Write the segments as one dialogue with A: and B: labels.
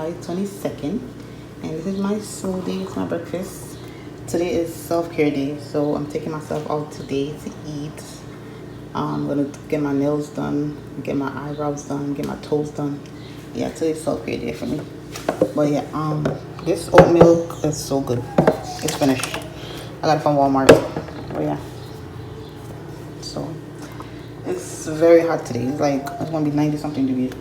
A: July 22nd, and this is my smoothie. It's my breakfast. Today is self-care day, so I'm taking myself out today to eat. I'm gonna get my nails done, get my eyebrows done, get my toes done. Yeah, today's self-care day for me. But yeah, this oat milk is so good. It's finished. I got it from Walmart. But yeah, so it's very hot today. It's like it's gonna be 90 something degrees.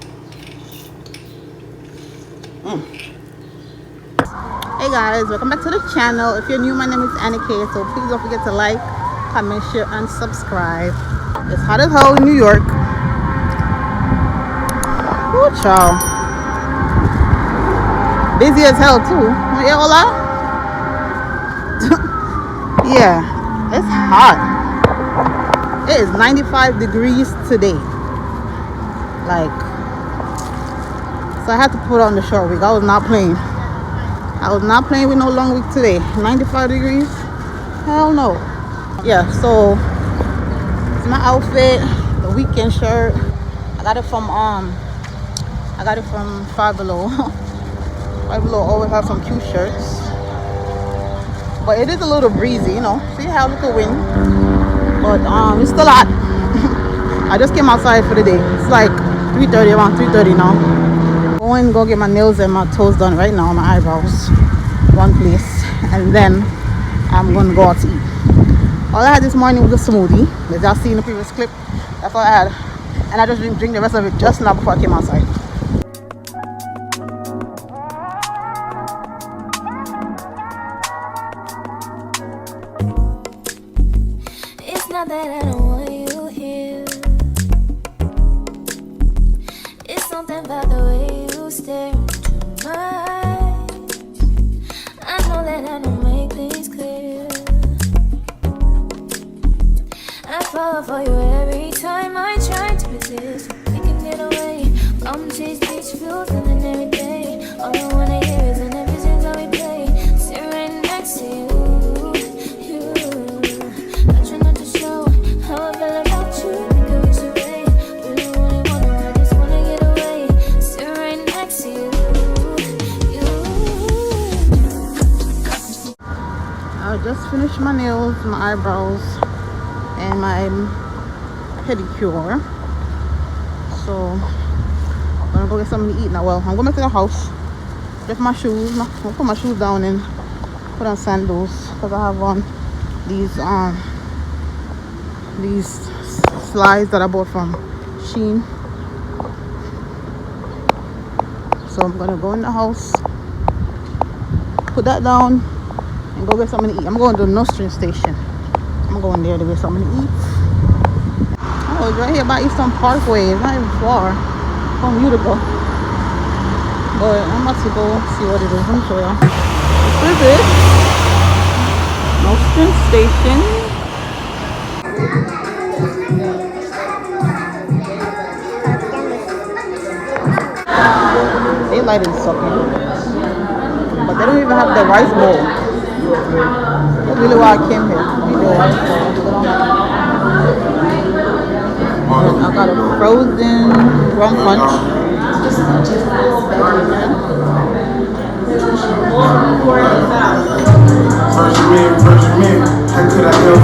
A: Hey guys, welcome back to the channel. If you're new, my name is Annie K, so please don't forget to like, comment, share, and subscribe. It's hot as hell in New York. Ooh, child. Busy as hell too. Yeah, hola. Yeah, it's hot. It is 95 degrees today. Like, so I had to put on the short wig. I was not playing. I was not playing with no long wig today. 95 degrees? Hell no. Yeah, so it's my outfit, the weekend shirt. I got it from Five Below. Five Below always have some cute shirts. But it is a little breezy, you know. See how little wind. But it's still hot. I just came outside for the day. It's like 3:30, around 3:30 now. Going to go get my nails and my toes done right now, my eyebrows, one place, and then I'm going to go out to eat. All I had this morning was a smoothie, as y'all see in the previous clip. That's all I had, and I just drink the rest of it just now before I came outside.
B: It's not that I don't want you here. It's something about the way you stare into my eyes. I know that I don't make things clear. I fall for you every time I try to resist. We can get away from chase beach views and then every day. All I wanna hear is an everything that we play. Sit right next to you. I try not to show how I feel about you. Make a wish away. Really wanna, I just wanna get away. Sit right next to you.
A: I just finished my nails, my eyebrows, and my pedicure. So I'm gonna go get something to eat now. Well, I'm going back to the house, get my shoes. I'm gonna put my shoes down and put on sandals because I have on these slides that I bought from Shein. So I'm gonna go in the house, put that down, and go get something to eat. I'm going to the Nostrum station. I'm going there to get something to eat. Oh, it's right here by Eastern Parkway. It's not even far from Utica. But I'm about to go see what it is. Let me show y'all. This is it. Nostrum station. Daylight is sucking. But they don't even have the rice bowl. That's really why I came here. I got a frozen rum punch.
C: First man, how could I help?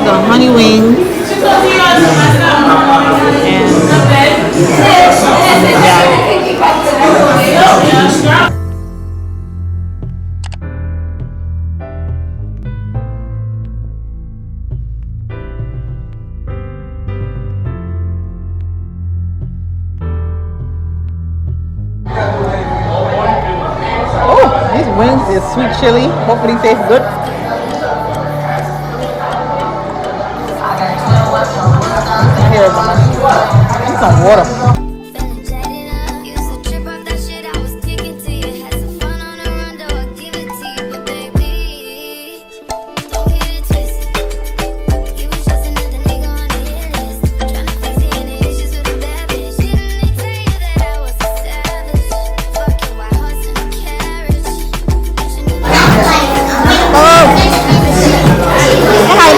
A: The honey wings these wings is sweet chili. Hopefully it tastes good. Here, I need some water.
B: Don't get it twisted. You was just another nigga on the hit list. Tryna fix any issues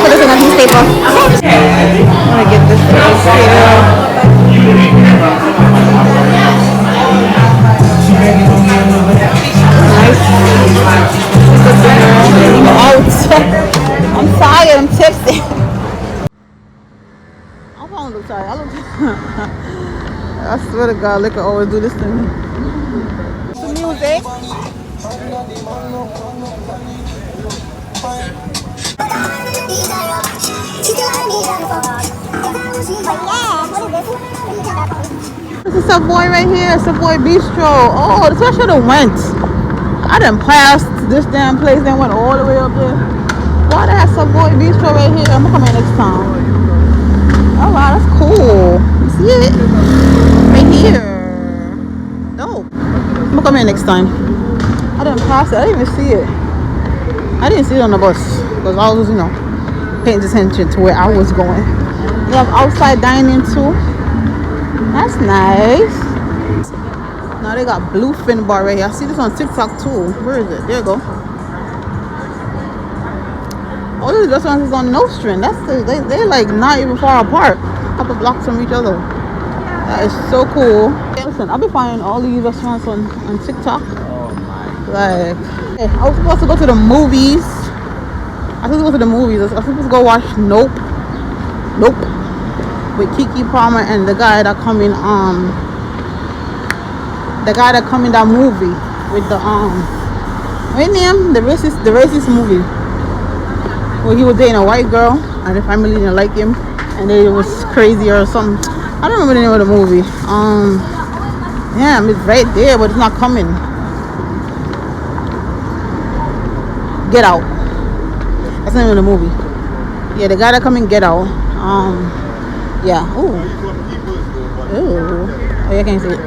A: this in a newspaper. I'm gonna get this place here. Nice. I'm out. I'm tired. I'm tipsy. I don't look tired. I look. I swear to God, liquor always do this to me. The music. This is Savoy right here, Savoy Bistro. Oh, that's where I should have went. I done passed this damn place and went all the way up there. Why they have Savoy Bistro right here? I'm gonna come here next time. Oh wow, that's cool. You see it? Right here. Dope. I'm gonna come here next time. I didn't pass it. I didn't even see it. I didn't see it on the bus because I was, paying attention to where I was going. They have outside dining too. That's nice. Now they got Bluefin bar right here. I see this on TikTok too. Where is it? There you go. All these restaurants is on Nostrand. They're like not even far apart. A couple blocks from each other. That is so cool. Hey, listen, I've been finding all these restaurants on TikTok. Like, hey, I was supposed to go to the movies. I was supposed to go watch Nope. With Kiki Palmer and the guy that come in that movie with the what name? The racist movie where he was dating a white girl and the family didn't like him and it was crazy or something. I don't remember the name of the movie. Yeah, it's right there, but it's not coming. Get Out. That's the name of the movie. Yeah, the guy that come in Get Out. Yeah. Ooh. Oh, yeah, I can't see it.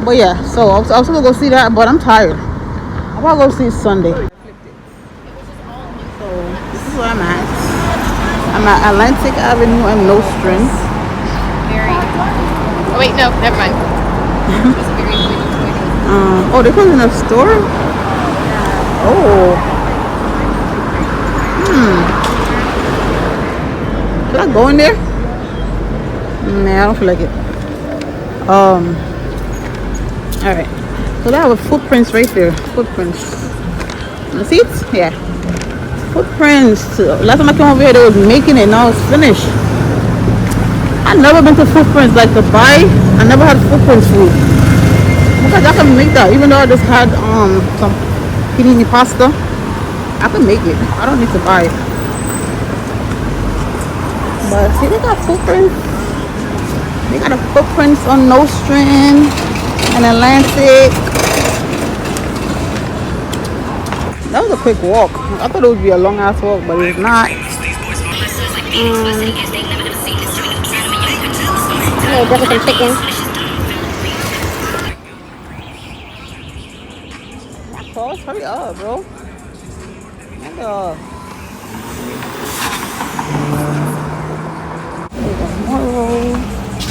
A: But yeah, so I was supposed to go see that, but I'm tired. I'll probably go see it Sunday. So this is where I'm at. I'm at Atlantic Avenue and Nostrand.
D: Oh wait, no, never mind.
A: Oh, they put in a store? Oh. Should I go in there? Nah, I don't feel like it. Alright. So they have a footprints right there. Footprints. You see it? Yeah. Footprints. Last time I came over here, they was making it. Now it's finished. I've never been to Footprints like to buy. I never had Footprints food. Because I can make that. Even though I just had some panini pasta, I can make it. I don't need to buy it. But see, they got Footprints. They got a Footprints on Nostrand and Atlantic. That was a quick walk. I thought it would be a long ass walk, but it's not.
D: Yeah, definitely some chicken.
A: Cross, hurry up, bro. Hurry up. There we go. More roll.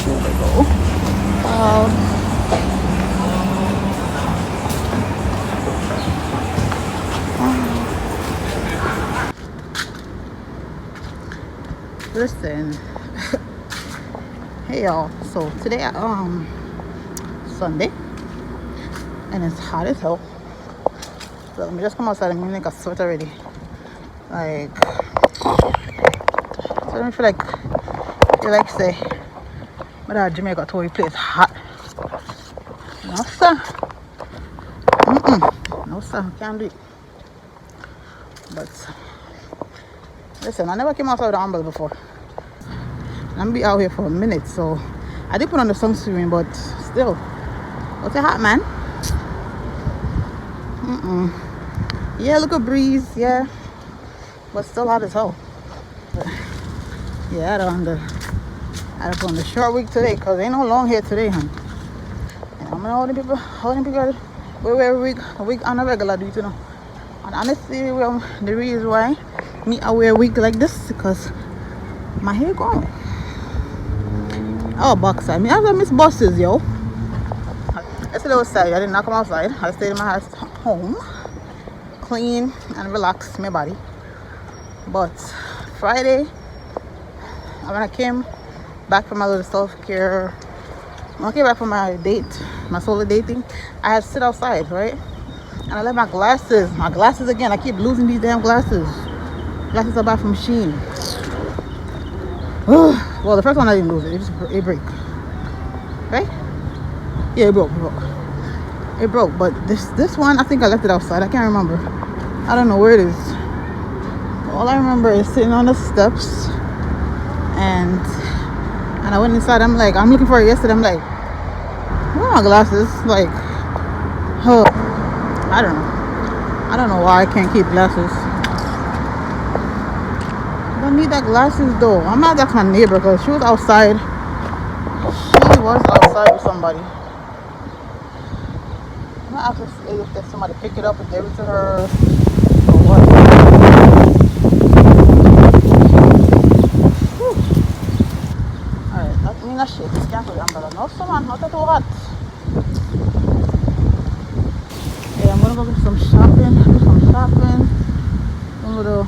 A: There we go. Wow. Listen. Hey y'all. So today Sunday and it's hot as hell. So let me just come outside and make a sweat already. Like, so I feel like say, but that Jamaica told you place hot. No sir. No sir, can't do it. But listen, I never came outside with an umbrella before. I'm be out here for a minute, so I did put on the sunscreen, but still, what's it hot, man? Yeah, look at breeze, yeah, but still hot as hell. But, yeah, I had to on the short week today, cause ain't no long hair today, huh? And I'm gonna all the people we wear a week on a regular duty, you know. And honestly, the reason why I wear a wig like this because my hair growing. Oh, boxer. I miss buses, yo. Yesterday was Saturday. I did not come outside. I stayed in my house home, clean and relax my body. But Friday, when I came back from my little self-care, when I came back from my date, my solo dating, I had to sit outside, right? And I left my glasses again. I keep losing these damn glasses. Glasses I buy from Shein. Well, the first one I didn't lose it. It broke. Right? Yeah, it broke. It broke. But this one, I think I left it outside. I can't remember. I don't know where it is. All I remember is sitting on the steps, and I went inside. I'm looking for it yesterday. I'm like, where are my glasses? Like, oh, I don't know. I don't know why I can't keep glasses. I don't need that glasses though. I'm not that's my neighbor because she was outside. She was outside with somebody. I'm gonna ask if there's somebody pick it up and give it to her or what. Alright, that means that shit. Can't put the umbrella. No, someone, not too hot. Yeah, I'm gonna go do some shopping. A little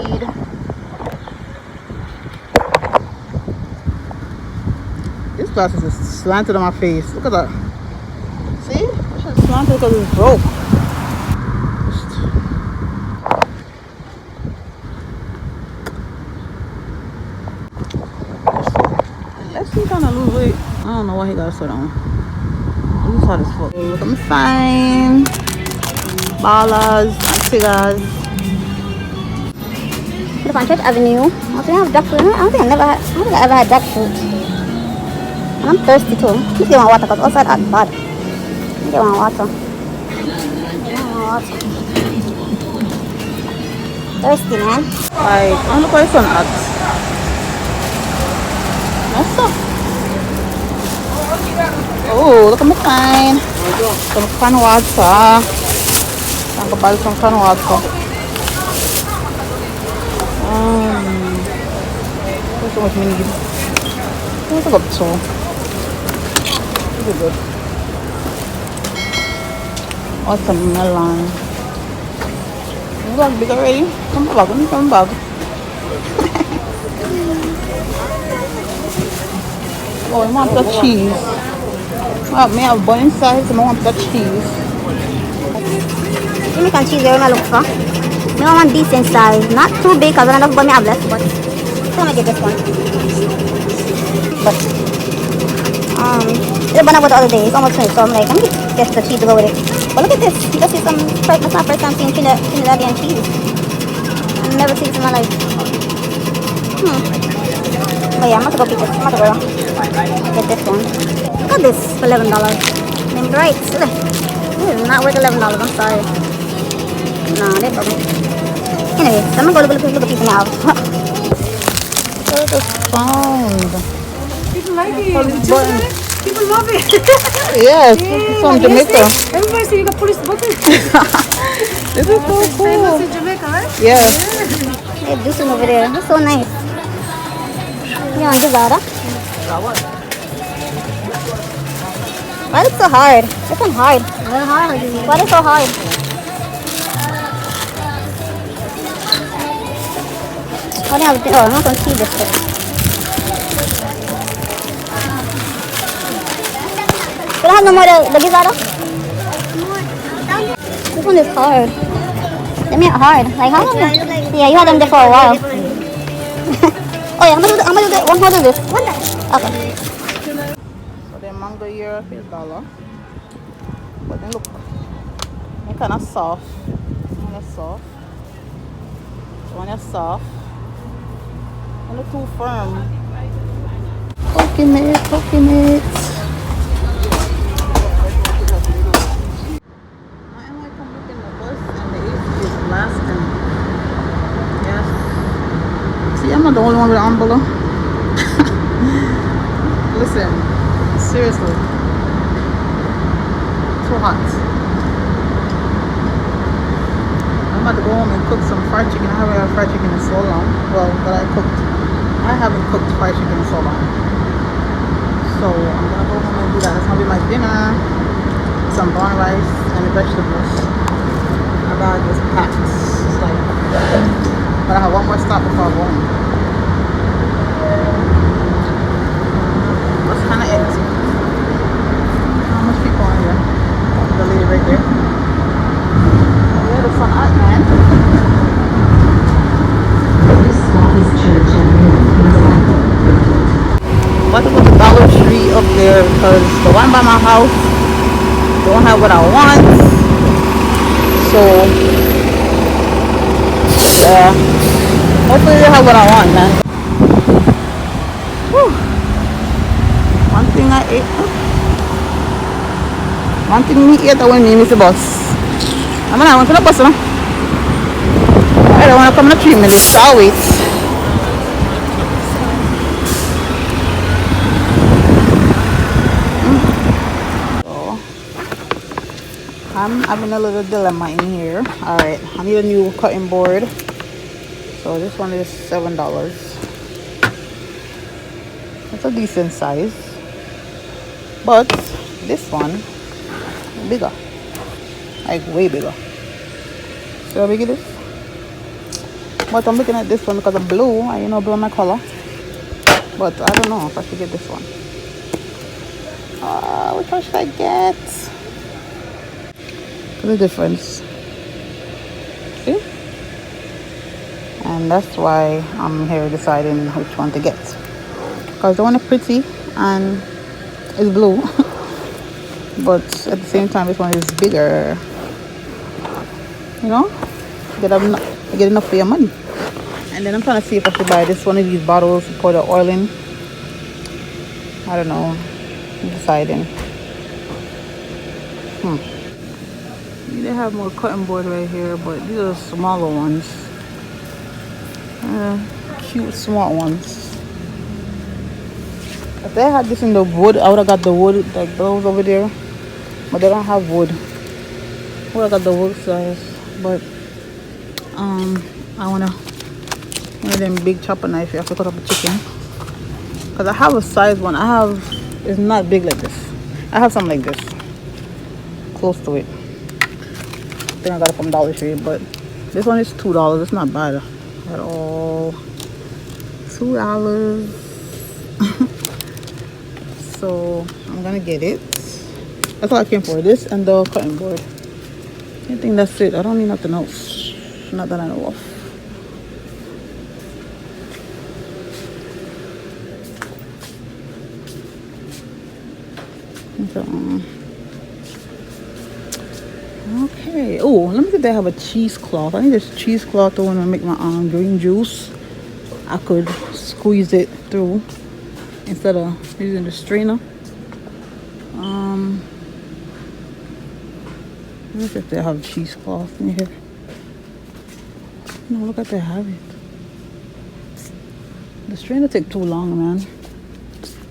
A: weed. These glasses is slanted on my face. Look at that. See? This shit's slanted because it's broke. Let's see, trying to lose weight. I don't know why he got so down. This is hot as fuck. Look at my sign. Ballas and cigars.
D: Look on Church Avenue. I think I have jackfruit. I don't think I ever had jackfruit. And I'm thirsty too. Let's get my water because outside hot bad. Let me get my water. Thirsty, man.
A: Like, I look where sun at. What's up? Oh, look at my sign. Some can water. I'm gonna buy some can water. There's so much we need. What's up, so? This is good. Watermelon. You got big already? Come back. Oh, I want the cheese. May I have bun inside, so I want the cheese.
D: Jamaican cheese where I look for. I want decent size. Not too big because I don't know if I have less, but I'm gonna get this one. But the bun I bought the other day is almost finished, so I'm like, I'm gonna get the cheese to go with it. But look at this. This is that's my first time seeing Trinidadian cheese. I've never seen this in my life. But yeah, I'm gonna go pick this. I'm gonna go get this one. Look at this for $11. Named right. This is not worth $11. I'm sorry. No, they broke me. Anyway, so I'm gonna go look at piece now.
A: Look at the sound.
E: People like it. People love it.
A: Yes, this is from Jamaica.
E: Everybody say you got police button.
A: This is so cool.
E: Famous in Jamaica, right?
A: Yeah.
D: They do some over there. That's so nice. You want this out, huh? Why is it so hard? This one's hard. Why is it so hard? I want some cheese biscuits. You don't have no more the guisado? This one is hard. They made it hard. Like how long? Yeah, you had them there for a while. Oh yeah, I'm gonna do this. How do this? Okay.
A: So the mango here is $1. But then look, they're kind of soft. One is soft. And they're too firm. Coconut. I'm not the only one with an umbrella. Listen, seriously, too hot. I'm about to go home and cook some fried chicken. I haven't had fried chicken in so long. Well, that I haven't cooked fried chicken in so long. So I'm gonna go home and do that. That's gonna be my dinner. Some brown rice and the vegetables. My bag is packed. It's like But I have one more stop before I go home. That's kind of empty. How much people are here? The lady right there. Yeah, the sun out, man.
F: This stop is Church Avenue.
A: About to go to Dollar Tree up there because the one by my house don't have what I want. So yeah, hopefully they have what I want, man. Whew. One thing I ate. One thing me ate when me miss the bus. I'm gonna went to the bus, no? I don't wanna come in 3 minutes. I'll wait. I'm having a little dilemma in here. Alright, I need a new cutting board. So this one is $7. It's a decent size. But this one bigger. Like way bigger. See how big it is? But I'm looking at this one because of blue. I blue my color. But I don't know if I should get this one. Which one should I get? The difference, see, and that's why I'm here deciding which one to get, because the one is pretty and it's blue but at the same time this one is bigger, you get enough for your money. And then I'm trying to see if I should buy this one of these bottles to pour the oil in. I don't know, I'm deciding. They have more cutting board right here, but these are smaller ones. Cute small ones. If they had this in the wood, I would have got the wood, like those over there. But they don't have wood. I would have got the wood size. But I wanna one of them big chopper knife you have to cut up a chicken. Because I have a size one. It's not big like this. I have something like this. Close to it. I got it from Dollar Tree, but this one is $2. It's not bad at all. $2. So I'm gonna get it. That's all I came for. This and the cutting board. I think that's it. I don't need nothing else. Not that I know of. Okay. Oh, let me see if they have a cheesecloth. I need this cheesecloth to want to make my green juice. I could squeeze it through instead of using the strainer. Let me see if they have cheesecloth in here. No, look at they have it. The strainer take too long, man.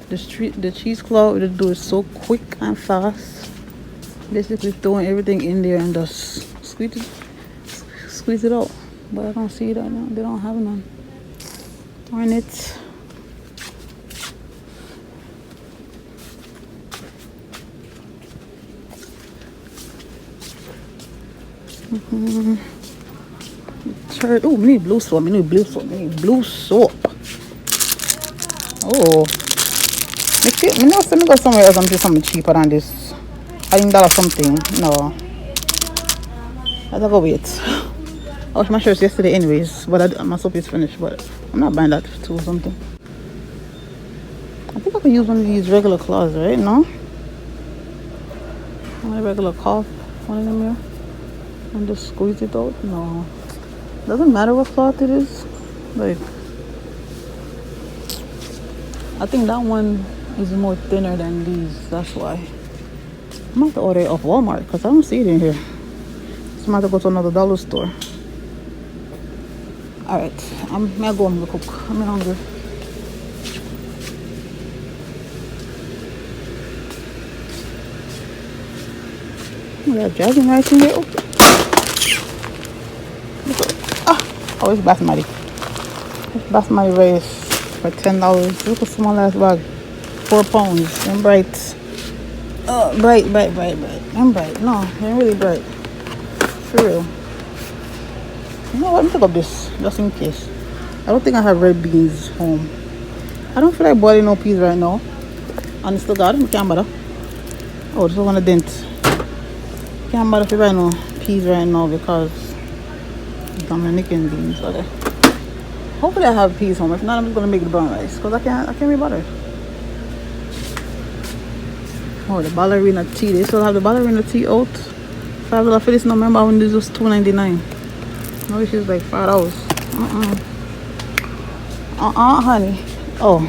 A: The cheesecloth will do it so quick and fast. Basically throwing everything in there and just squeeze it out. But I don't see it right now. They don't have none. Darn it. Oh, we need blue soap. We need blue soap. Oh. Me know me go somewhere else and do something cheaper than this. I think $1 something. No. I gotta go wait. I washed my shirts yesterday anyways, but my soap is finished, but I'm not buying that too something. I think I could use one of these regular cloths, right? No? One regular cloth, one of them here. And just squeeze it out? No. Doesn't matter what cloth it is. Like, I think that one is more thinner than these. That's why. I'm going to order it off Walmart because I don't see it in here. So I'm going to go to another dollar store. Alright. I'm going to go and cook. I'm hungry. Oh, they have dragon rice in here. Oh, it's basmati. It's basmati rice for $10. Look at small ass bag. 4 pounds. And bright. Oh, bright. And bright. No, they're really bright. For real. You know what? Let me pick up this just in case. I don't think I have red beans home. I don't feel like boiling no peas right now. Honest to God, I can't bother. Oh, this one a dent. Can't bother if I buy no peas right now because Dominican beans are there. Hopefully I have peas home. If not, I'm just gonna make the brown rice because I can't be bothered. Oh, the ballerina tea. They still have the ballerina tea out. $5 for this November when this was $2.99. Now this is like $5. Honey. Oh,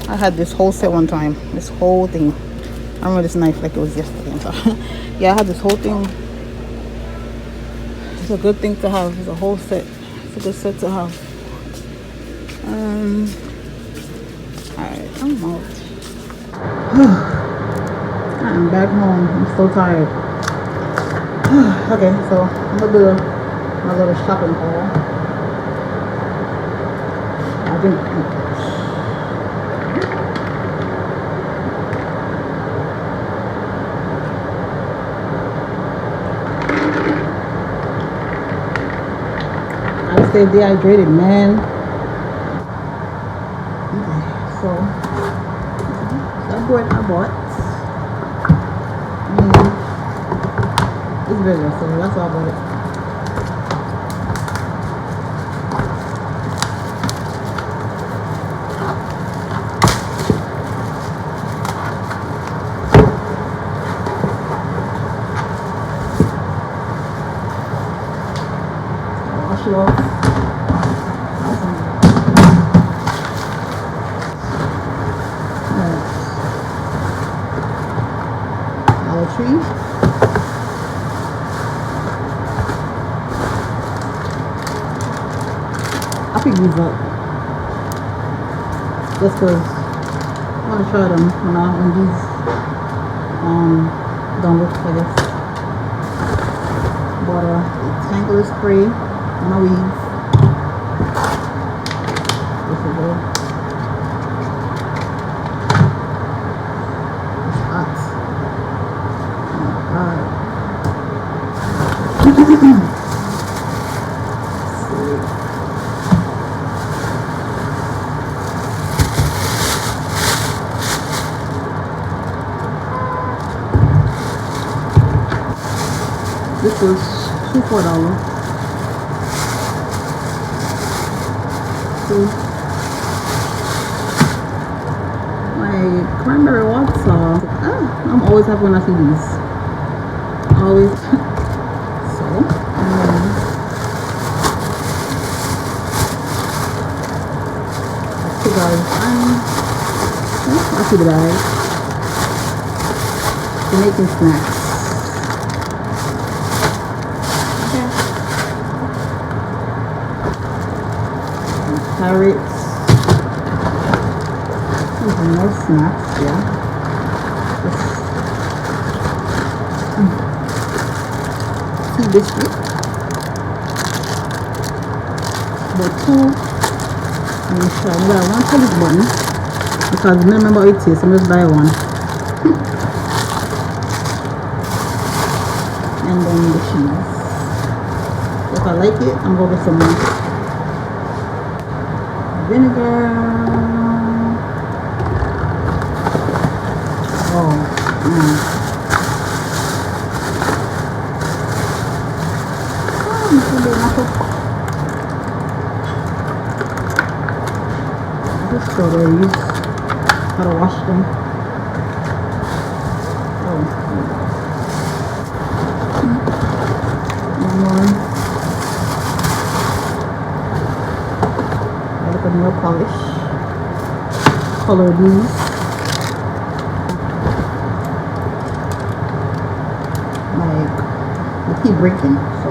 A: I had this whole set one time. This whole thing. I remember this knife like it was yesterday. So yeah, I had this whole thing. It's a good thing to have. It's a whole set. It's a good set to have. Alright, I'm out. I'm back home. I'm so tired. Okay, so I'm gonna do my little shopping haul. I think I stay dehydrated, man. Okay, so that bread I bought. It's bigger, so that's why I bought it. Wash it off. Dollar Tree. I picked these up just because I want to try them when these don't look, I guess. Bought a tangled spray on my weeds. This is good. It's hot. Oh my god. This was $4. So my cranberry water. I'm always happy when I see these. Always. So I see the bag. Jamaican snacks. Carrots, more snacks, yeah. Tea biscuit. But two, I'm going to try. I got one for this button because I remember how it tastes, so I'm just buy one. And then the cheese. So if I like it, I'm going to get some more. Vinegar. Oh, just strawberries. Gotta wash them. Oh, one more. Nail polish, color these. Like they keep breaking, so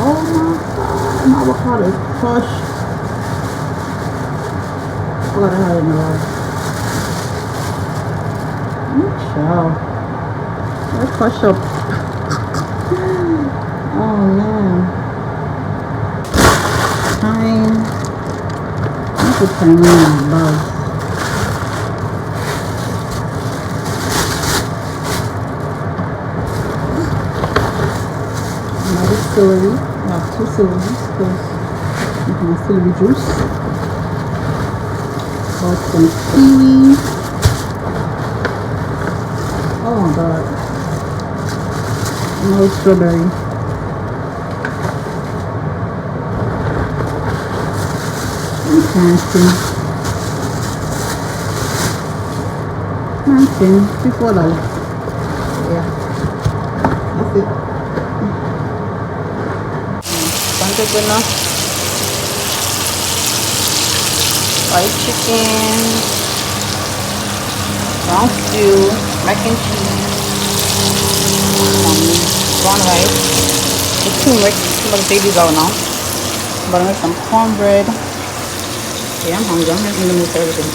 A: oh my god, my avocado is crushed. I gotta have it in the water. Child, let's crush up. Oh man. Time. I put time in my bag. celery. I have 2 celeries because my celery juice. Got some kiwi. Oh my god. No strawberry. And plantain. $4. Yeah. That's it. Bunted enough. Fried chicken. Brown stew. Mac and cheese. Brown rice. The turmeric. Some of the babies out now. But I make some cornbread. Yeah, I'm hungry. I'm in the mood for everything.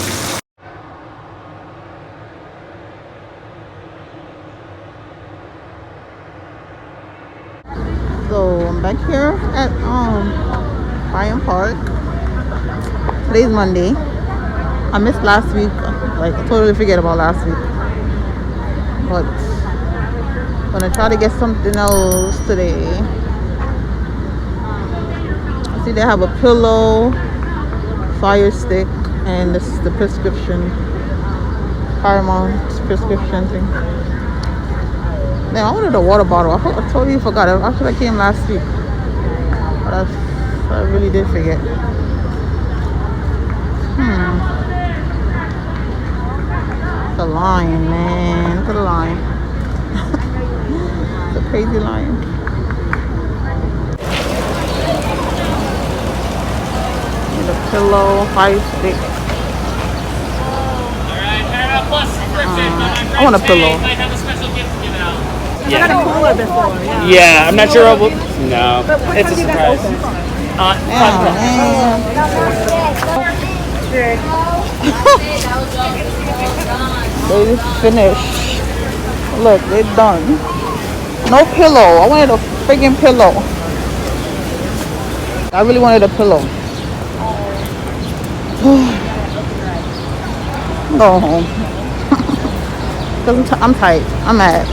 A: So I'm back here at Ryan Park. Today's Monday. I missed last week. Like, I totally forget about last week. But I'm gonna try to get something else today. I see they have a pillow, fire stick, and this is the prescription, Paramount prescription thing. Man, I wanted a water bottle. I totally forgot. Actually, I came last week, but I really did forget. The line, man. Look at the line. It's a crazy line. Need a pillow, fire stick. I want a pillow.
E: Yeah. Cooler before, yeah.
G: Yeah, I'm not sure. No, it's a surprise.
A: They finished. Look, they're done. No pillow. I wanted a friggin' pillow. I really wanted a pillow. Go home. Cause I'm tight. I'm mad.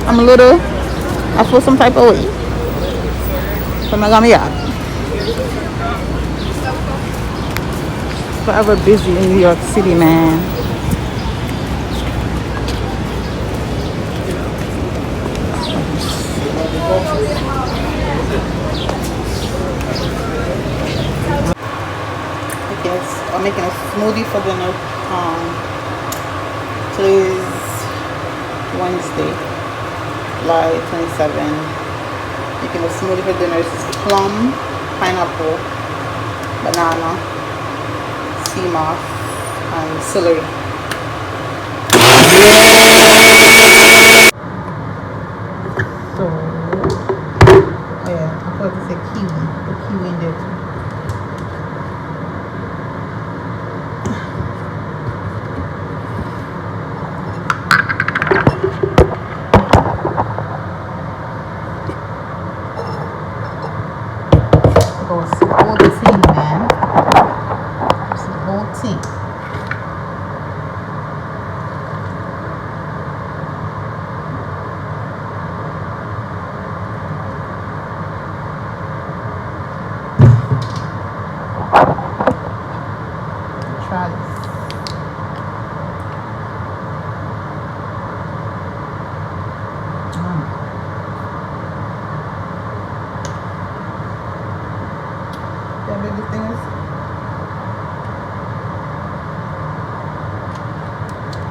A: I'm a little. I feel some type of way. So I got me out. Forever busy in New York City, man. I'm making a smoothie for dinner. Today's Wednesday, July 27. Making a smoothie for dinner. This is plum, pineapple, banana, sea moss, and celery. So, oh yeah, I forgot to say kiwi. The kiwi in there too.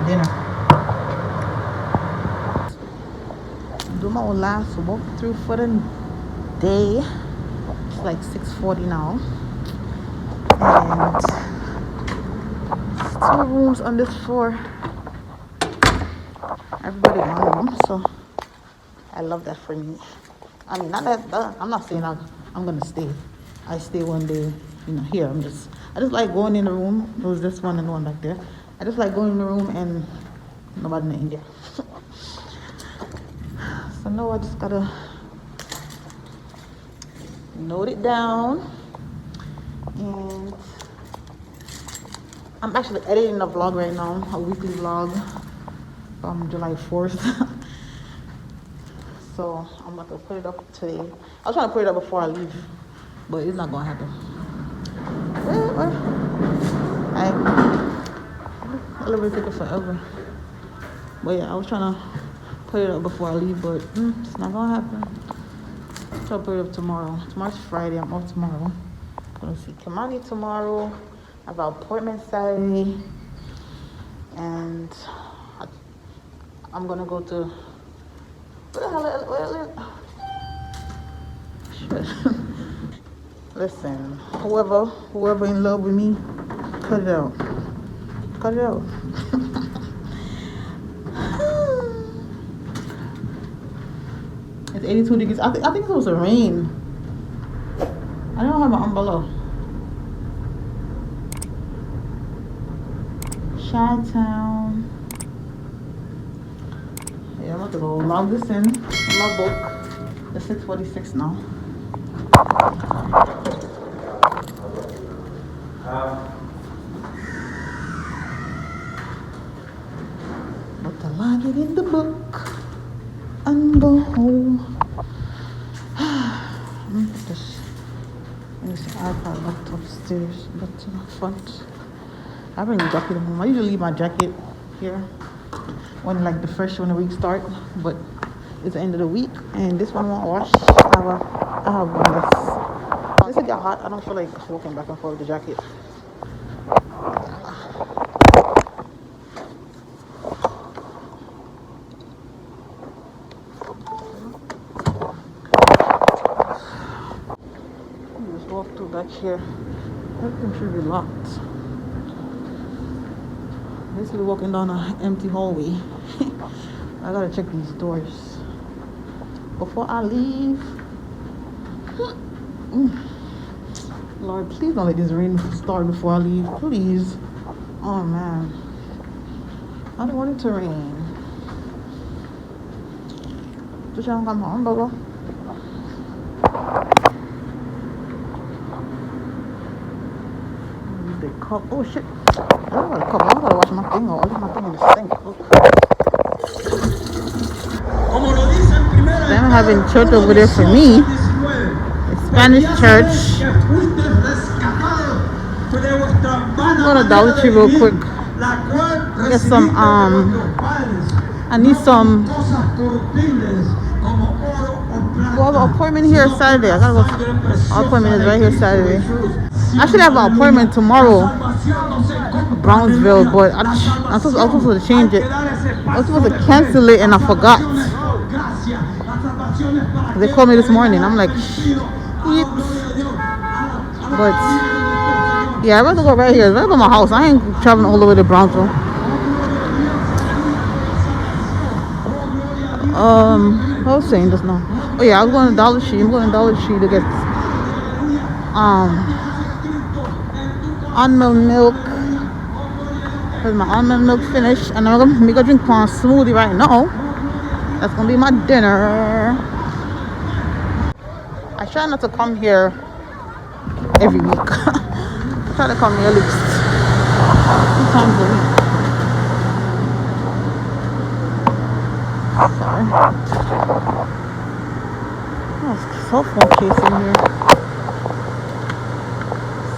A: Dinner. Do my last walkthrough for the day. It's like 6:40 now, and it's 2 rooms on this floor. Everybody gone home, so I love that for me. I mean, not that I'm not saying I'm gonna stay. I stay one day, here. I just like going in the room. It was this one and the one back there. I just like going in the room and nobody in India. So no, I just gotta note it down. And I'm actually editing a vlog right now, a weekly vlog from July 4th. So I'm about to put it up today. I was trying to put it up before I leave, but it's not gonna happen. I literally take it forever. But yeah, I was trying to put it up before I leave, but it's not gonna happen. So I'll put it up tomorrow. Tomorrow's Friday. I'm off tomorrow. I'm gonna see Kimani tomorrow. I have an appointment Saturday, and I'm gonna go to. What the hell? Shit. Listen, whoever in love with me, cut it out. Cut it out. It's 82 degrees. I think it's supposed to rain. I don't have an umbrella. Chi-town. Yeah, I'm about to go log this in my book. It's 6:46 now. But to log it in the book and go home. This iPad locked upstairs, but to the front. I bring the jacket home. I usually leave my jacket here when like the first one of the week start, but it's the end of the week and this one won't wash. I have one less. Once it got hot, I don't feel like walking back and forth with the jacket. Just walk through back here. Everything should be locked. Basically walking down an empty hallway. I gotta check these doors before I leave. Lord, please don't let this rain start before I leave, please. Oh man, I don't want it to rain. Just trying to come home, Baba. The cup. Oh shit. I don't got a cup. I gotta wash my thing or I'll leave my thing in the sink. Them having church over there for me. It's Spanish church. I'm gonna Dollar Tree real quick. Get some I need some. Well, I have an appointment here Saturday. I gotta go. Our appointment is right here Saturday. I should have an appointment tomorrow, Brownsville, but I was supposed to change it. I was supposed to cancel it and I forgot. They called me this morning. I'm like, shit. But yeah, I'd rather go right here. It's right by my house. I ain't traveling all the way to Brownsville. I was saying this now. Oh yeah, I was going to Dollar Tree. I'm going to Dollar Tree to get almond milk. Because my almond milk finished, and I'm gonna drink a smoothie right now. That's gonna be my dinner. I try not to come here every week. I try to come here at least 2 times a week. Sorry. Oh, cell phone case in here.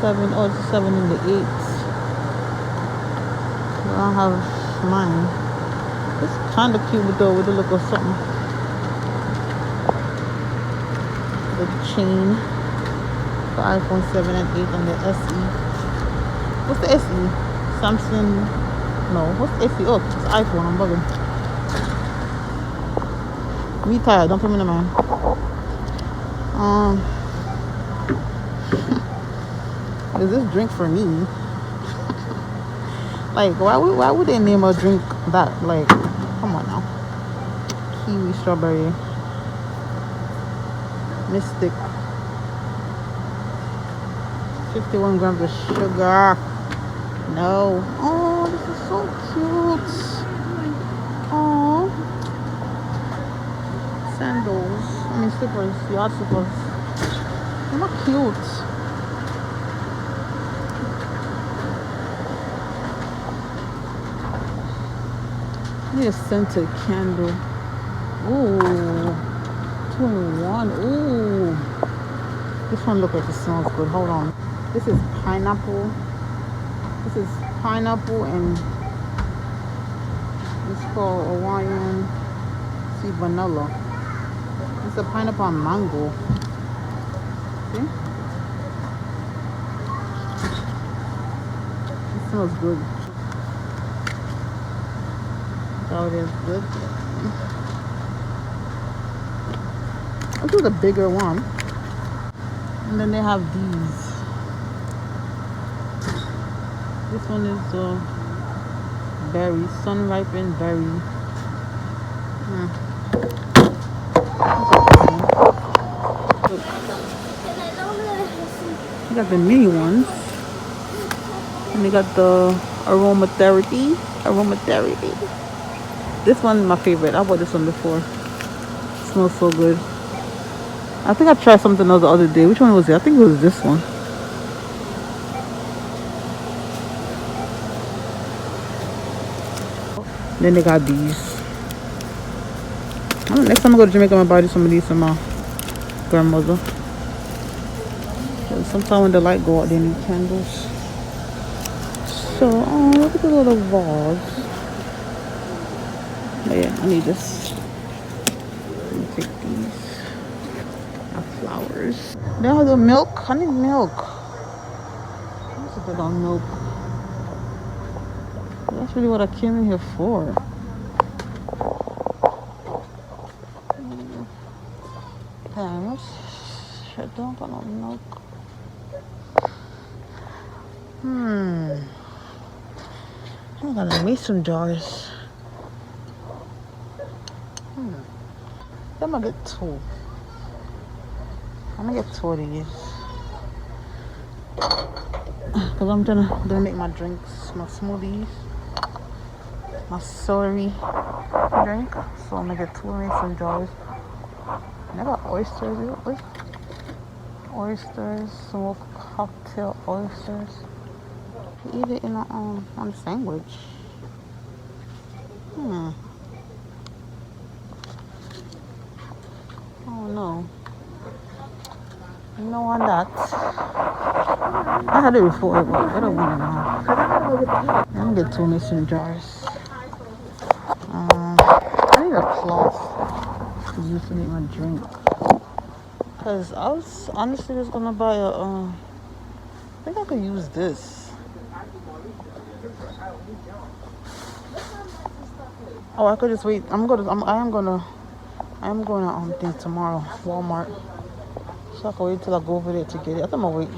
A: 7, oh, it's 7 in the 8. I don't have mine. It's kind of cute though, with the look of something. The chain. The iPhone 7 and 8 and the SE. What's the SE? Samsung. No, what's the SE? Oh, it's iPhone. I'm bugging. Me tired. Don't put me in the mind. Is this drink for me? Like, why would they name a drink that? Like, come on now. Kiwi strawberry. Mystic. 51 grams of sugar. No. Oh, this is so cute. Oh. Sandals. I mean slippers. Yard slippers. They're not cute. I need a scented candle. Ooh. $2.21. Ooh. This one looks like it smells good. Hold on. This is pineapple. This is pineapple and it's called Hawaiian sea vanilla. It's a pineapple and mango. See? It smells good. Oh, it is good. This is a bigger one. And then they have these. This one is berry, sun ripened berry. You got the mini ones. And they got the aromatherapy. This one is my favorite. I bought this one before. It smells so good. I think I tried something else the other day. Which one was it? I think it was this one. Then they got these. Next time I go to Jamaica, I'm gonna buy some of these for my grandmother. Sometimes when the light go out, they need candles. So, look at the little vase. But yeah, I need this. Let me take these. Flowers. They have the milk. I need milk. What's a bit on milk? That's really what I came in here for. Damn, shit, don't got no milk. I'm gonna make some jars. I'm gonna get two. I'm gonna get two of these. Because I'm gonna make my drinks, my smoothies, my celery drink. So I'm gonna get two mason jars. And I got oysters. Oysters, smoked cocktail oysters. You eat it in on a sandwich. Oh no. No one that. I had it before, but I don't want it now. I'm gonna get two mason jars. I need a cloth to use to make my drink. Cause I was honestly just gonna buy a. I think I could use this. Oh, I could just wait. I am gonna think tomorrow, Walmart. So I can wait till I go over there to get it. I think I'm gonna wait.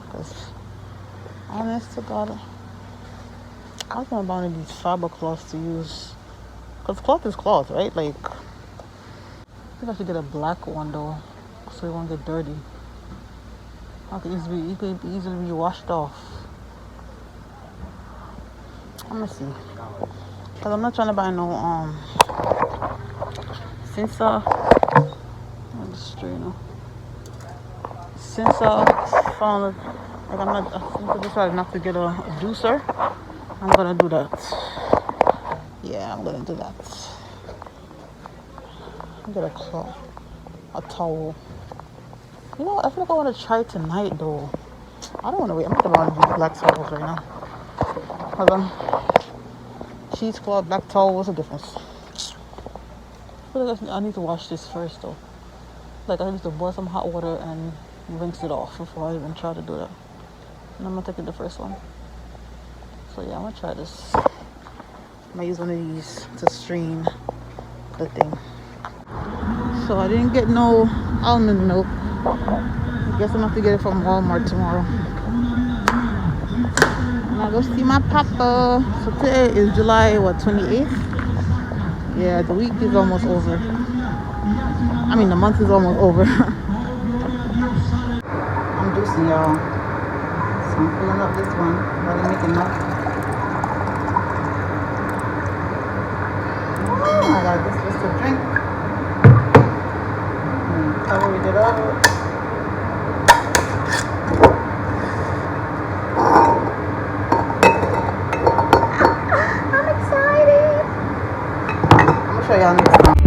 A: Cause honest to God, I was gonna buy one of these fiber cloths to use. Cause cloth is cloth, right? Like, I think I should get a black one though, so it won't get dirty. It could easily be washed off. I'm gonna see. Cause I'm not trying to buy no since I found like I'm not I decided not to get a juicer, I'm gonna do that. Yeah, I'm gonna do that. Get a cloth, a towel. You know, I feel like I want to try tonight though. I don't want to wait. I'm not gonna want to use black towels right now. Hold on. Cheesecloth, black towel, what's the difference? I feel like I need to wash this first though. Like I need to boil some hot water and rinse it off before I even try to do that. And I'm gonna take it the first one. So yeah, I'm gonna try this. I might use one of these to strain the thing. So I didn't get no almond milk. I guess I'm gonna have to get it from Walmart tomorrow. And I'll go see my papa. So today is July 28th? Yeah, the week is almost over. I mean the month is almost over. I'm juicing y'all. So I'm pulling up this one. Let me make enough. Oh, I got this just to drink. Cover it up. I'm excited. I'm gonna show y'all next time.